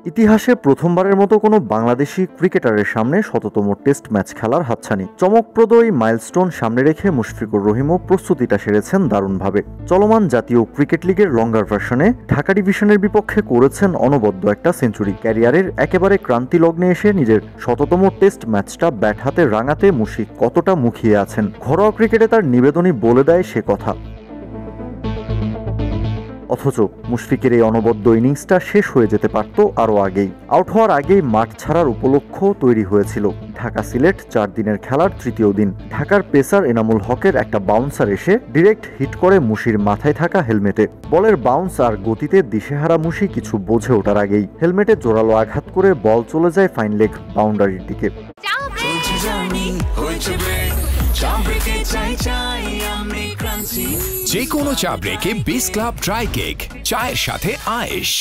ইতিহাসে প্রথমবারের মতো কোনো বাংলাদেশি ক্রিকেটারের সামনে শততম টেস্ট ম্যাচ খেলার হাতছানি। চমকপ্রদ এই মাইলস্টোন সামনে রেখে মুশফিকুর রহিমও প্রস্তুতিটা সেরেছেন দারুণভাবে। চলমান জাতীয় ক্রিকেট লিগের লঙ্গার ভার্সনে ঢাকা ডিভিশনের বিপক্ষে করেছেন অনবদ্য একটা সেঞ্চুরি। ক্যারিয়ারের একেবারে ক্রান্তি লগ্নে এসে নিজের শততম টেস্ট ম্যাচটা ব্যাট হাতে রাঙাতে মুশফিক কতটা মুখিয়ে আছেন, ঘরোয়া ক্রিকেটে তার নিবেদনই বলে দেয় সে কথা। অথচ মুশফিকের এই অনবদ্য ইনিংসটা শেষ হয়ে যেতে পারত আরও আগেই। আউট হওয়ার আগেই মাঠ ছাড়ার উপলক্ষ তৈরি হয়েছিল। ঢাকা সিলেট 4 দিনের খেলার তৃতীয় দিন। ঢাকার পেসার এনামুল হকের একটা বাউন্সার এসে ডিরেক্ট হিট করে মুশির মাথায় থাকা হেলমেটে। বলের বাউন্স আর গতিতে দিশেহারা মুশি কিছু বোঝে ওঠার আগেই হেলমেটে জোরালো আঘাত করে বল চলে যায় ফাইন লেগ বাউন্ডারির দিকে। যে কোনো চা ব্রেকে বিস ক্লাব ড্রাই কেক, চায়ের সাথে আয়েশ।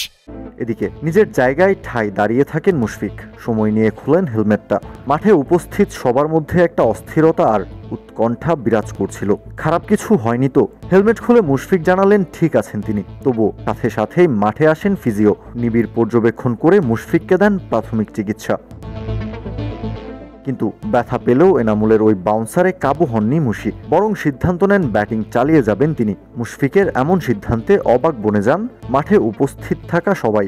এদিকে নিজের জায়গায় ঠাই দাঁড়িয়ে থাকেন মুশফিক। সময় নিয়ে খুলেন হেলমেটটা। মাঠে উপস্থিত সবার মধ্যে একটা অস্থিরতা আর উৎকণ্ঠা বিরাজ করছিল। খারাপ কিছু হয়নি তো? হেলমেট খুলে মুশফিক জানালেন ঠিক আছেন তিনি। তবুও সাথে সাথেই মাঠে আসেন ফিজিও। নিবিড় পর্যবেক্ষণ করে মুশফিককে দেন প্রাথমিক চিকিৎসা। কিন্তু ব্যথা পেলেও এনামুলের ওই বাউন্সারে কাবু হননি মুশি, বরং সিদ্ধান্ত নেন ব্যাটিং চালিয়ে যাবেন তিনি। মুশফিকের এমন সিদ্ধান্তে অবাক বনে যান মাঠে উপস্থিত থাকা সবাই।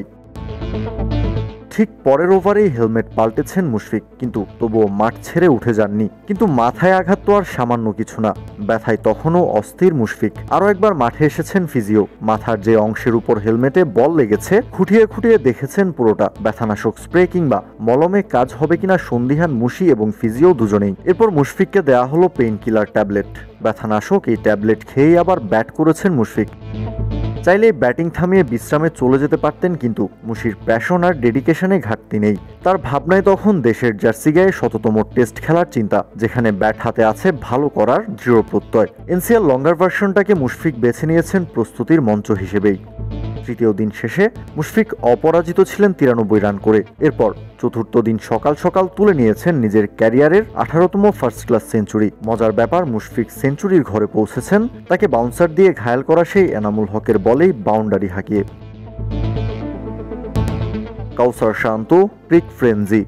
ঠিক পরের ওভারেই হেলমেট পাল্টেছেন মুশফিক, কিন্তু তবুও মাঠ ছেড়ে উঠে যাননি। কিন্তু মাথায় আঘাত তো আর সামান্য কিছু না, ব্যথায় তখনও অস্থির মুশফিক। আরও একবার মাঠে এসেছেন ফিজিও। মাথার যে অংশের উপর হেলমেটে বল লেগেছে খুঁটিয়ে খুঁটিয়ে দেখেছেন পুরোটা। ব্যথানাশক স্প্রে কিংবা মলমে কাজ হবে কিনা সন্দিহান মুশি এবং ফিজিও দুজনেই। এরপর মুশফিককে দেয়া হলো পেইন কিলার ট্যাবলেট। ব্যথানাশক এই ট্যাবলেট খেয়েই আবার ব্যাট করেছেন মুশফিক। চাইলে ব্যাটিং থামিয়ে বিশ্রামে চলে যেতে পারতেন, কিন্তু মুশির প্যাশন আর ডেডিকেশনে ঘাটতি নেই। তার ভাবনায় তখন দেশের জার্সি গায়ে শততম টেস্ট খেলার চিন্তা, যেখানে ব্যাট হাতে আছে ভালো করার দৃঢ় প্রত্যয়। এনসিএল লঙ্গার ভার্সনটাকে মুশফিক বেছে নিয়েছেন প্রস্তুতির মঞ্চ হিসেবেই। তৃতীয় দিন শেষে মুশফিক অপরাজিত ছিলেন 93 রান করে। এরপর চতুর্থ দিন সকাল সকাল তুলে নিয়েছেন নিজের ক্যারিয়ারের 18তম ফার্স্ট ক্লাস সেঞ্চুরি। মজার ব্যাপার, মুশফিক সেঞ্চুরির ঘরে পৌঁছেছেন তাকে বাউন্সার দিয়ে ঘায়েল করা সেই এনামুল হকের বলেই বাউন্ডারি হাঁকিয়ে। কাউসার শান্ত, প্রিক ফ্রেঞ্জি।